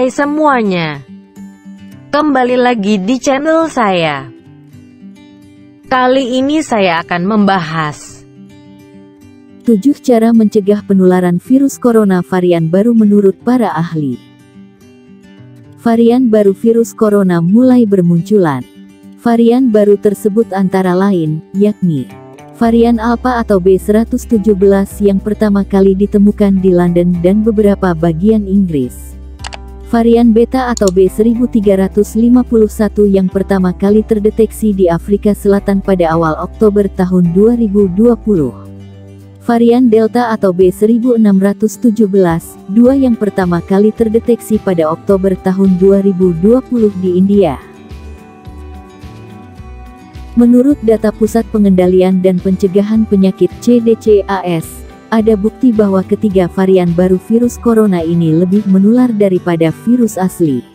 Hai semuanya, kembali lagi di channel saya. Kali ini saya akan membahas 7 cara mencegah penularan virus corona varian baru menurut para ahli. Varian baru virus corona mulai bermunculan. Varian baru tersebut antara lain, yakni varian Alpha atau B117 yang pertama kali ditemukan di London dan beberapa bagian Inggris. Varian Beta atau B1351 yang pertama kali terdeteksi di Afrika Selatan pada awal Oktober tahun 2020. Varian Delta atau B1617, yang pertama kali terdeteksi pada Oktober tahun 2020 di India. Menurut data Pusat Pengendalian dan Pencegahan Penyakit (CDC-AS), ada bukti bahwa ketiga varian baru virus corona ini lebih menular daripada virus asli.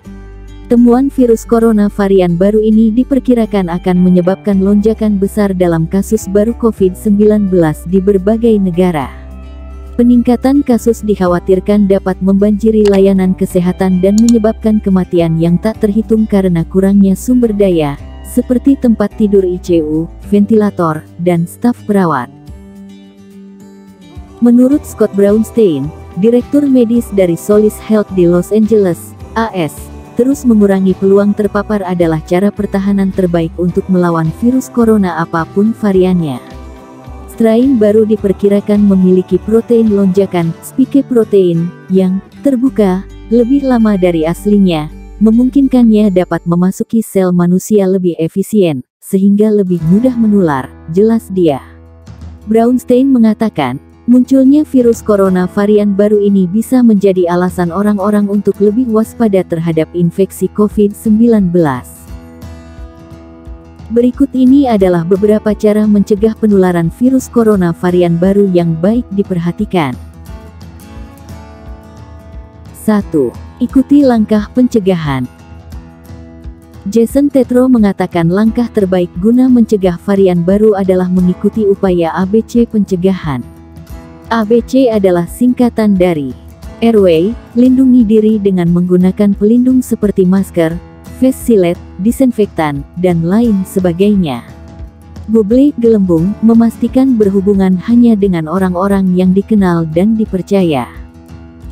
Temuan virus corona varian baru ini diperkirakan akan menyebabkan lonjakan besar dalam kasus baru COVID-19 di berbagai negara. Peningkatan kasus dikhawatirkan dapat membanjiri layanan kesehatan dan menyebabkan kematian yang tak terhitung karena kurangnya sumber daya, seperti tempat tidur ICU, ventilator, dan staf perawat. Menurut Scott Brownstein, Direktur Medis dari Solis Health di Los Angeles, AS, terus mengurangi peluang terpapar adalah cara pertahanan terbaik untuk melawan virus corona apapun variannya. Strain baru diperkirakan memiliki protein lonjakan, spike protein, yang terbuka lebih lama dari aslinya, memungkinkannya dapat memasuki sel manusia lebih efisien, sehingga lebih mudah menular, jelas dia. Brownstein mengatakan, munculnya virus corona varian baru ini bisa menjadi alasan orang-orang untuk lebih waspada terhadap infeksi COVID-19. Berikut ini adalah beberapa cara mencegah penularan virus corona varian baru yang baik diperhatikan. 1. Ikuti langkah pencegahan. Jason Tetro mengatakan langkah terbaik guna mencegah varian baru adalah mengikuti upaya ABC pencegahan. ABC adalah singkatan dari Airway, lindungi diri dengan menggunakan pelindung seperti masker, face shield, disinfektan, dan lain sebagainya. Google gelembung, memastikan berhubungan hanya dengan orang-orang yang dikenal dan dipercaya.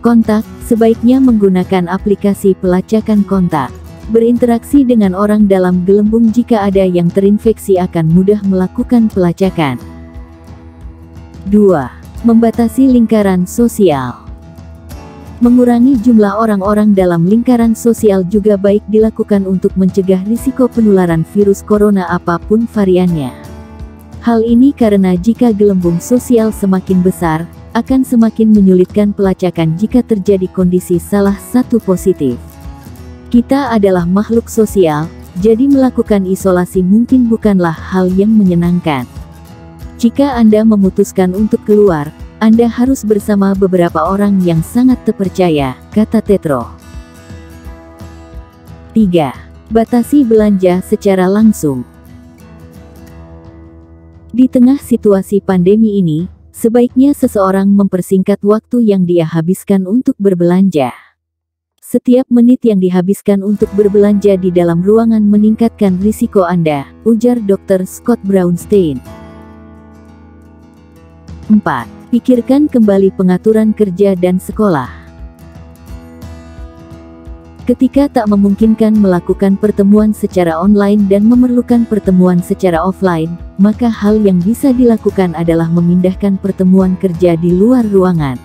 Kontak, sebaiknya menggunakan aplikasi pelacakan kontak. Berinteraksi dengan orang dalam gelembung jika ada yang terinfeksi akan mudah melakukan pelacakan. 2. Membatasi lingkaran sosial. Mengurangi jumlah orang-orang dalam lingkaran sosial juga baik dilakukan untuk mencegah risiko penularan virus corona apapun variannya. Hal ini karena jika gelembung sosial semakin besar, akan semakin menyulitkan pelacakan jika terjadi kondisi salah satu positif. Kita adalah makhluk sosial, jadi melakukan isolasi mungkin bukanlah hal yang menyenangkan. Jika Anda memutuskan untuk keluar, Anda harus bersama beberapa orang yang sangat terpercaya, kata Tetro. 3. Batasi belanja secara langsung. Di tengah situasi pandemi ini, sebaiknya seseorang mempersingkat waktu yang dia habiskan untuk berbelanja. Setiap menit yang dihabiskan untuk berbelanja di dalam ruangan meningkatkan risiko Anda, ujar Dr. Scott Brownstein. 4. Pikirkan kembali pengaturan kerja dan sekolah. Ketika tak memungkinkan melakukan pertemuan secara online dan memerlukan pertemuan secara offline, maka hal yang bisa dilakukan adalah memindahkan pertemuan kerja di luar ruangan.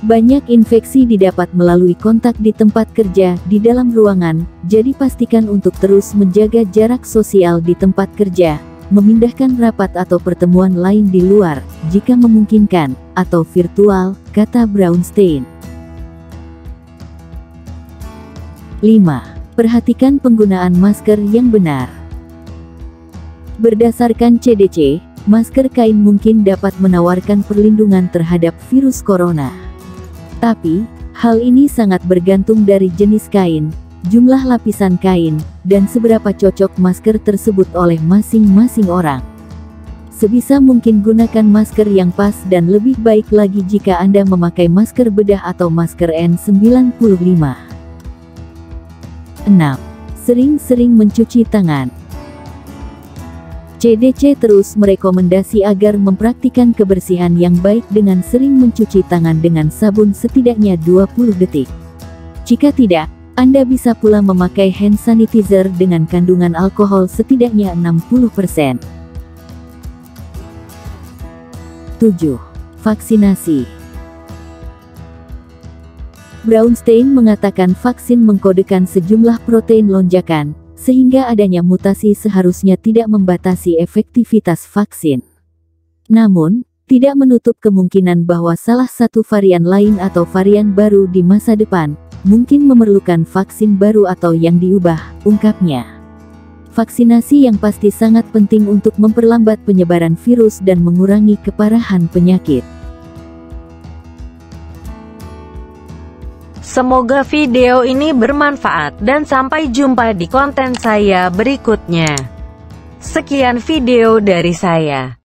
Banyak infeksi didapat melalui kontak di tempat kerja di dalam ruangan, jadi pastikan untuk terus menjaga jarak sosial di tempat kerja, memindahkan rapat atau pertemuan lain di luar, jika memungkinkan, atau virtual, kata Brownstein. 5. Perhatikan penggunaan masker yang benar. Berdasarkan CDC, masker kain mungkin dapat menawarkan perlindungan terhadap virus corona. Tapi, hal ini sangat bergantung dari jenis kain, jumlah lapisan kain, dan seberapa cocok masker tersebut oleh masing-masing orang. Sebisa mungkin gunakan masker yang pas dan lebih baik lagi jika Anda memakai masker bedah atau masker N95. 6. Sering-sering mencuci tangan. CDC terus merekomendasi agar mempraktikkan kebersihan yang baik dengan sering mencuci tangan dengan sabun setidaknya 20 detik. Jika tidak, Anda bisa pula memakai hand sanitizer dengan kandungan alkohol setidaknya 60%. 7. Vaksinasi. Brownstein mengatakan vaksin mengkodekan sejumlah protein lonjakan, sehingga adanya mutasi seharusnya tidak membatasi efektivitas vaksin. Namun, tidak menutup kemungkinan bahwa salah satu varian lain atau varian baru di masa depan mungkin memerlukan vaksin baru atau yang diubah, ungkapnya. Vaksinasi yang pasti sangat penting untuk memperlambat penyebaran virus dan mengurangi keparahan penyakit. Semoga video ini bermanfaat dan sampai jumpa di konten saya berikutnya. Sekian video dari saya.